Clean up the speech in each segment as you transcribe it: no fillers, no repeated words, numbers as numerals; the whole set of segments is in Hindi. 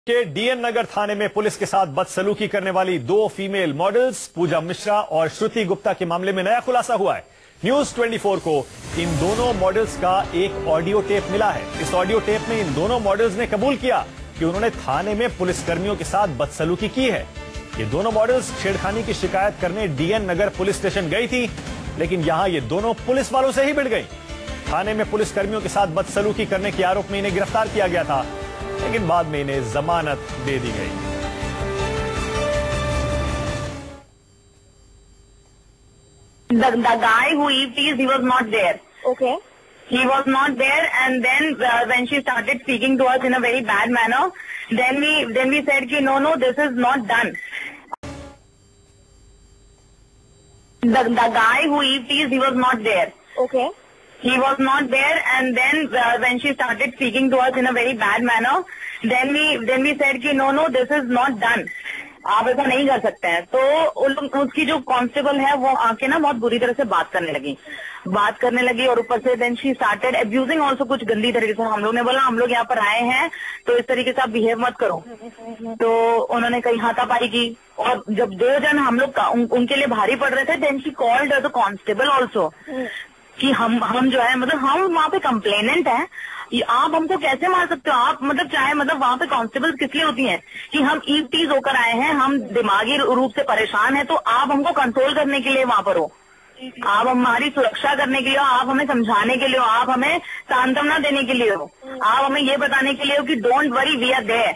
के डीएन नगर थाने में पुलिस के साथ बदसलूकी करने वाली दो फीमेल मॉडल्स पूजा मिश्रा और श्रुति गुप्ता के मामले में नया खुलासा हुआ है। न्यूज 24 को इन दोनों मॉडल्स का एक ऑडियो टेप मिला है। इस ऑडियो टेप में इन दोनों मॉडल्स ने कबूल किया कि उन्होंने थाने में पुलिसकर्मियों के साथ बदसलूकी की है। ये दोनों मॉडल्स छेड़खानी की शिकायत करने डीएन नगर पुलिस स्टेशन गई थी, लेकिन यहां ये दोनों पुलिस वालों से ही भिड़ गई। थाने में पुलिसकर्मियों के साथ बदसलूकी करने के आरोप में इन्हें गिरफ्तार किया गया था, लेकिन बाद में इन्हें जमानत दे दी गई। The guy who EPs, he was not there. Okay. He was not there, and then when she started speaking to us in a very bad manner, then we said कि no, this is not done. The guy who EPs, he was not there. Okay. He was not there, and then when she started speaking to us in a very bad manner, then we said कि no, this is not done. आप ऐसा नहीं कर सकते हैं। तो उसकी जो कांस्टेबल है वो आके ना बहुत बुरी तरह से बात करने लगी और ऊपर से then she started abusing also, कुछ गंदी तरीके से। हम लोग ने बोला हम लोग यहाँ पर आए हैं तो इस तरीके से आप बिहेव मत करो। तो उन्होंने कहीं हाथापाई की, और जब दो जन हम लोग उनके लिए भारी पड़ रहे थे, then she called the constable also कि हम जो है मतलब हम वहाँ पे कंप्लेनेंट हैं, आप हमको कैसे मार सकते हो आप, मतलब चाहे मतलब वहाँ पे कांस्टेबल किस लिए होती हैं कि हम ईटीज होकर आए हैं, हम दिमागी रूप से परेशान हैं, तो आप हमको कंट्रोल करने के लिए वहाँ पर हो, आप हमारी सुरक्षा करने के लिए हो, आप हमें समझाने के लिए हो, आप हमें सांत्वना देने के लिए हो, आप हमें ये बताने के लिए हो कि don't worry we are there.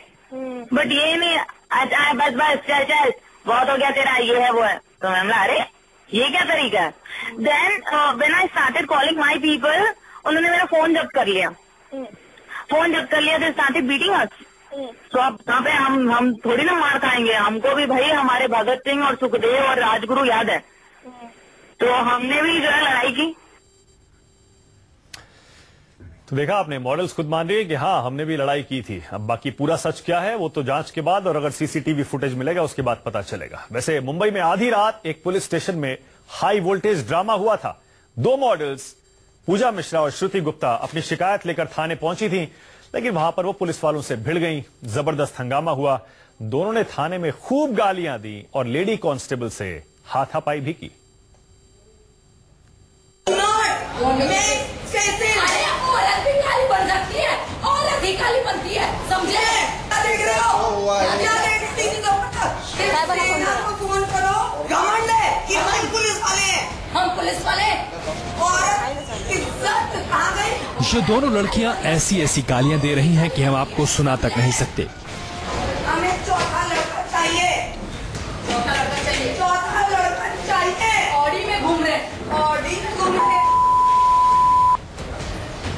But ये नहीं अच्छा बस चल बहुत हो गया तेरा, ये है वो है। तो मैम अरे ये क्या तरीका है। Then when I started calling my people, उन्होंने मेरा फोन जब्त कर लिया, दे स्टार्टेड बीटिंग अस। तो अब यहाँ पे हम थोड़ी ना मार खाएंगे, हमको भी भाई हमारे भगत सिंह और सुखदेव और राजगुरु याद है, तो हमने भी जो है लड़ाई की। तो देखा आपने, मॉडल्स खुद मान रही है कि हाँ हमने भी लड़ाई की थी। अब बाकी पूरा सच क्या है वो तो जांच के बाद और अगर सीसीटीवी फुटेज मिलेगा उसके बाद पता चलेगा। वैसे मुंबई में आधी रात एक पुलिस स्टेशन में हाई वोल्टेज ड्रामा हुआ था। दो मॉडल्स पूजा मिश्रा और श्रुति गुप्ता अपनी शिकायत लेकर थाने पहुंची थी, लेकिन वहां पर वो पुलिस वालों से भिड़ गईं। जबरदस्त हंगामा हुआ, दोनों ने थाने में खूब गालियां दी और लेडी कांस्टेबल से हाथापाई भी की। काली बनती है, समझे? देख रहे हो? फोन करो, घमंड है कि हम पुलिस वाले हैं, हम पुलिस वाले और इज्जत कहाँ गई? ये दोनों लड़कियां ऐसी गालियां दे रही हैं कि हम आपको सुना तक नहीं सकते। हमें चौथा लड़का चाहिए, चौथा लड़का चाहिए। ऑडी में घूम रहे,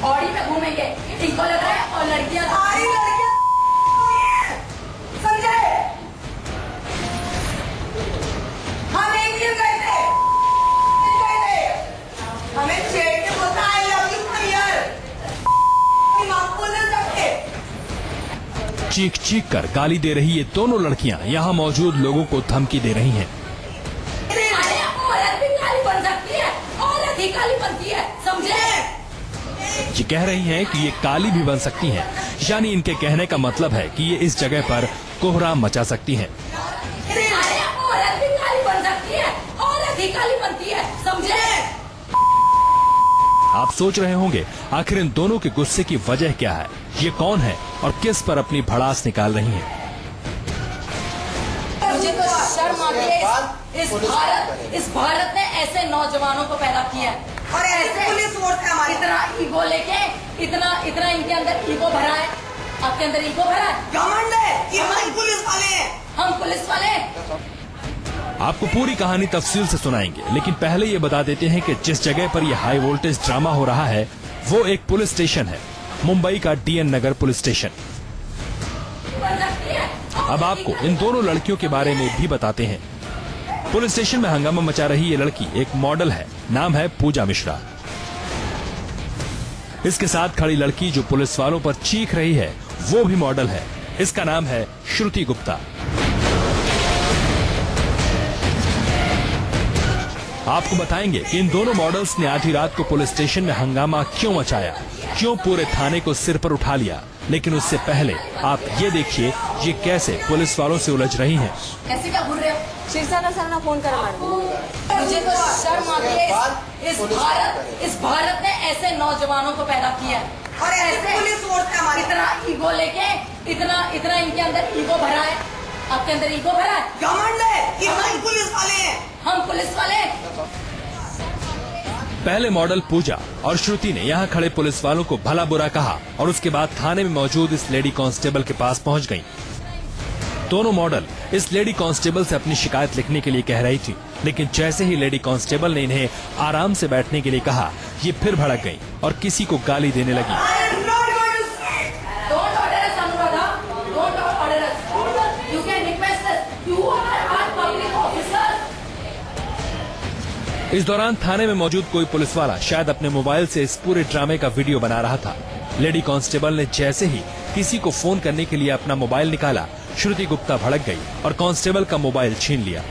ऑडी में घूमेंगे, इनको लग रहा है। और लड़कियां सारी लड़कियां समझे, हम एक दिन गए थे, हमें छेड़ के बोलता है लव यू भैया, आपको नहीं सकते। चीख कर गाली दे रही ये दोनों लड़कियां यहाँ मौजूद लोगों को धमकी दे रही हैं। औरत भी काली बन सकती है, औरत ही काली बनती है, समझे? ये कह रही हैं कि ये काली भी बन सकती हैं, यानी इनके कहने का मतलब है कि ये इस जगह पर कोहराम मचा सकती हैं। औरत भी काली बन सकती है, औरत ही काली बनती है, समझे? आप सोच रहे होंगे आखिर इन दोनों के गुस्से की वजह क्या है, ये कौन है और किस पर अपनी भड़ास निकाल रही हैं। मुझे तो शर्म आती है, इस भारत ने ऐसे नौजवानों को पैदा किया है और ऐसे पुलिस फोर्स है हमारी, इतना ईगो लेके, इतना इनके अंदर ईगो भरा है, आपके अंदर ईगो भरा है, घमंड है कि हम पुलिस वाले हैं, हम पुलिस वाले हैं। आपको पूरी कहानी तफसील से सुनाएंगे, लेकिन पहले ये बता देते हैं कि जिस जगह पर यह हाई वोल्टेज ड्रामा हो रहा है वो एक पुलिस स्टेशन है, मुंबई का डीएन नगर पुलिस स्टेशन। अब आपको इन दोनों लड़कियों के बारे में भी बताते हैं। पुलिस स्टेशन में हंगामा मचा रही ये लड़की एक मॉडल है, नाम है पूजा मिश्रा। इसके साथ खड़ी लड़की जो पुलिस वालों पर चीख रही है वो भी मॉडल है, इसका नाम है श्रुति गुप्ता। आपको बताएंगे कि इन दोनों मॉडल्स ने आधी रात को पुलिस स्टेशन में हंगामा क्यों मचाया, क्यों पूरे थाने को सिर पर उठा लिया। लेकिन उससे पहले आप ये देखिए ये कैसे पुलिस वालों से उलझ रही हैं। ऐसे क्या घूर रहे हो? शिवसेना सर ने फोन करा मुझे तो शर्म आती है। इस भारत ने ऐसे नौजवानों को पैदा किया है और ऐसे पुलिस फोर्स है हमारी। इतना ईगो लेके इतना इनके अंदर ईगो भरा है। आपके अंदर ईगो भरा है, घमंड है कि हम पुलिस वाले हैं, हम पुलिस वाले हैं। पहले मॉडल पूजा और श्रुति ने यहाँ खड़े पुलिस वालों को भला बुरा कहा और उसके बाद थाने में मौजूद इस लेडी कांस्टेबल के पास पहुँच गयी। दोनों मॉडल इस लेडी कांस्टेबल से अपनी शिकायत लिखने के लिए कह रही थी, लेकिन जैसे ही लेडी कांस्टेबल ने इन्हें आराम से बैठने के लिए कहा, ये फिर भड़क गईं और किसी को गाली देने लगी। इस दौरान थाने में मौजूद कोई पुलिस वाला शायद अपने मोबाइल से इस पूरे ड्रामे का वीडियो बना रहा था। लेडी कांस्टेबल ने जैसे ही किसी को फोन करने के लिए अपना मोबाइल निकाला, श्रुति गुप्ता भड़क गई और कांस्टेबल का मोबाइल छीन लिया।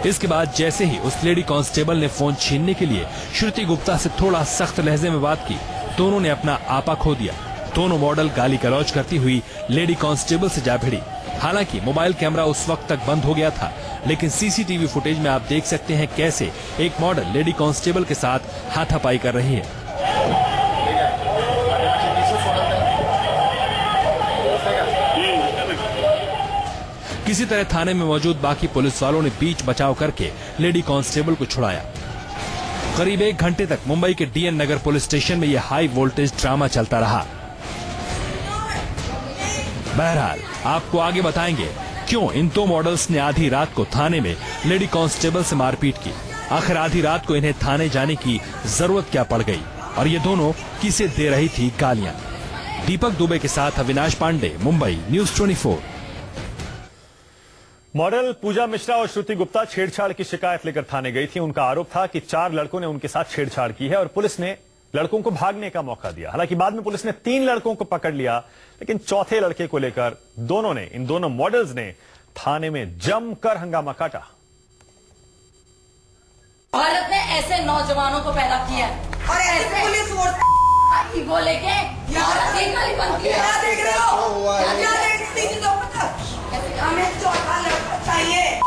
इसके बाद जैसे ही उस लेडी कांस्टेबल ने फोन छीनने के लिए श्रुति गुप्ता से थोड़ा सख्त लहजे में बात की, दोनों ने अपना आपा खो दिया। दोनों मॉडल गाली गलौज करती हुई लेडी कांस्टेबल से जा भिड़ी। हालांकि मोबाइल कैमरा उस वक्त तक बंद हो गया था, लेकिन सीसीटीवी फुटेज में आप देख सकते हैं कैसे एक मॉडल लेडी कांस्टेबल के साथ हाथापाई कर रही है। किसी तरह थाने में मौजूद बाकी पुलिस वालों ने बीच बचाव करके लेडी कांस्टेबल को छुड़ाया। करीब 1 घंटे तक मुंबई के डीएन नगर पुलिस स्टेशन में यह हाई वोल्टेज ड्रामा चलता रहा। बहरहाल आपको आगे बताएंगे क्यों इन दो मॉडल्स ने आधी रात को थाने में लेडी कांस्टेबल से मारपीट की। आखिर आधी रात को इन्हें थाने जाने की जरूरत क्या पड़ गई और ये दोनों किसे दे रही थी गालियां। दीपक दुबे के साथ अविनाश पांडे, मुंबई, न्यूज़ 24। मॉडल पूजा मिश्रा और श्रुति गुप्ता छेड़छाड़ की शिकायत लेकर थाने गई थी। उनका आरोप था कि 4 लड़कों ने उनके साथ छेड़छाड़ की है और पुलिस ने लड़कों को भागने का मौका दिया। हालांकि बाद में पुलिस ने 3 लड़कों को पकड़ लिया, लेकिन चौथे लड़के को लेकर इन दोनों मॉडल्स ने थाने में जमकर हंगामा काटा। भारत ने ऐसे नौजवानों को पैदा किया है और ऐसे पुलिस फोर्स ईगो लेके क्या देख रहे हो? हमें चौथा लड़का चाहिए,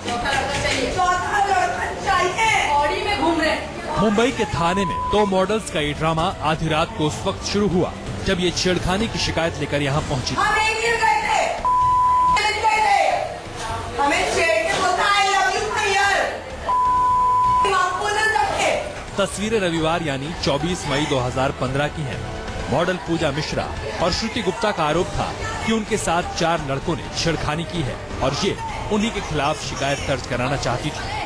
चौथा लड़का चाहिए। ऑडी में घूम रहे। मुंबई के थाने में 2 मॉडल्स का ये ड्रामा आधी रात को उस वक्त शुरू हुआ जब ये छेड़खानी की शिकायत लेकर यहाँ पहुंची। तस्वीरें रविवार यानी 24 मई 2015 की हैं। मॉडल पूजा मिश्रा और श्रुति गुप्ता का आरोप था कि उनके साथ 4 लड़कों ने छेड़खानी की है और ये उन्हीं के खिलाफ शिकायत दर्ज कराना चाहती थी।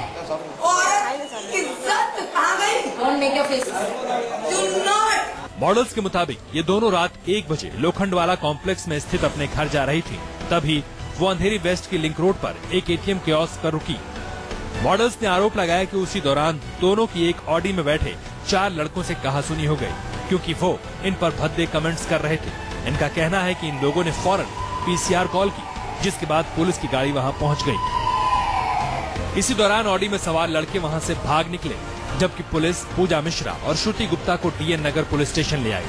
मॉडल्स के मुताबिक ये दोनों रात 1 बजे लोखंडवाला कॉम्प्लेक्स में स्थित अपने घर जा रही थी। तभी वो अंधेरी वेस्ट की लिंक रोड पर एक एटीएम कियोस्क पर रुकी। मॉडल्स ने आरोप लगाया कि उसी दौरान दोनों की एक ऑडी में बैठे 4 लड़कों से कहासुनी हो गई, क्योंकि वो इन पर भद्दे कमेंट्स कर रहे थे। इनका कहना है कि इन लोगों ने फौरन पीसीआर कॉल की, जिसके बाद पुलिस की गाड़ी वहां पहुंच गई। इसी दौरान ऑडी में सवार लड़के वहां से भाग निकले, जबकि पुलिस पूजा मिश्रा और श्रुति गुप्ता को डीएन नगर पुलिस स्टेशन ले आई।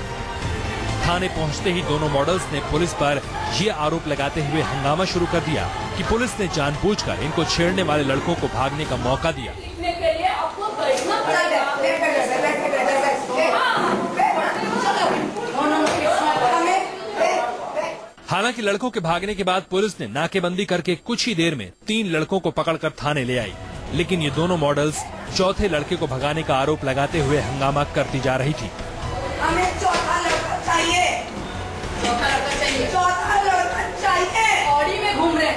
थाने पहुंचते ही दोनों मॉडल्स ने पुलिस पर ये आरोप लगाते हुए हंगामा शुरू कर दिया कि पुलिस ने जानबूझकर इनको छेड़ने वाले लड़कों को भागने का मौका दिया। हालांकि लड़कों के भागने के बाद पुलिस ने नाकेबंदी करके कुछ ही देर में 3 लड़कों को पकड़कर थाने ले आई, लेकिन ये दोनों मॉडल्स चौथे लड़के को भगाने का आरोप लगाते हुए हंगामा करती जा रही थी। हमें चौथा लड़का चाहिए, चौथा लड़का चाहिए, चौथा लड़का चाहिए। ऑडी में घूम रहे।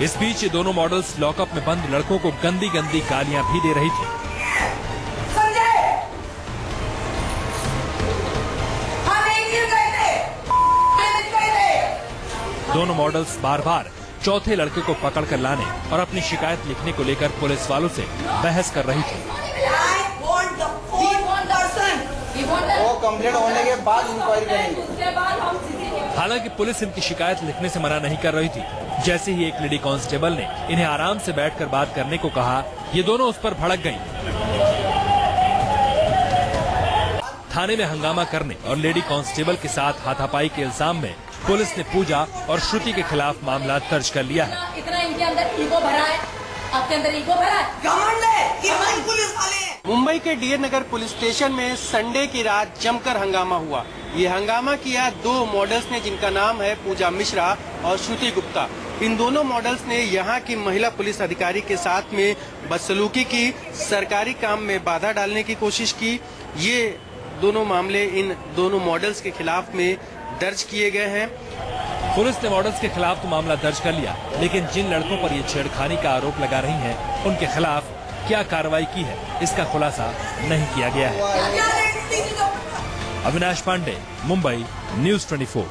इस बीच ये दोनों मॉडल्स लॉकअप में बंद लड़कों को गंदी गंदी गालियां भी दे रही थी। दोनों मॉडल्स बार बार चौथे लड़के को पकड़कर लाने और अपनी शिकायत लिखने को लेकर पुलिस वालों से बहस कर रही थी। वो कंप्लीट होने के बाद इंक्वायरी करेंगे। हालांकि पुलिस इनकी शिकायत लिखने से मना नहीं कर रही थी। जैसे ही एक लेडी कांस्टेबल ने इन्हें आराम से बैठकर बात करने को कहा, ये दोनों उस पर भड़क गईं। थाने में हंगामा करने और लेडी कांस्टेबल के साथ हाथापाई के इल्जाम में पुलिस ने पूजा और श्रुति के खिलाफ मामला दर्ज कर लिया है। इतना इनके अंदर ईगो भरा है, आपके अंदर ईगो भरा है, घमंड है कि हम पुलिस वाले हैं। मुंबई के डीएन नगर पुलिस स्टेशन में संडे की रात जमकर हंगामा हुआ। ये हंगामा किया दो मॉडल्स ने, जिनका नाम है पूजा मिश्रा और श्रुति गुप्ता। इन दोनों मॉडल्स ने यहाँ की महिला पुलिस अधिकारी के साथ में बदसलूकी की, सरकारी काम में बाधा डालने की कोशिश की। ये दोनों मामले इन दोनों मॉडल्स के खिलाफ में दर्ज किए गए हैं। पुलिस ने मॉडल्स के खिलाफ तो मामला दर्ज कर लिया, लेकिन जिन लड़कों पर ये छेड़खानी का आरोप लगा रही हैं, उनके खिलाफ क्या कार्रवाई की है, इसका खुलासा नहीं किया गया है। अविनाश पांडे, मुंबई, न्यूज़ 24।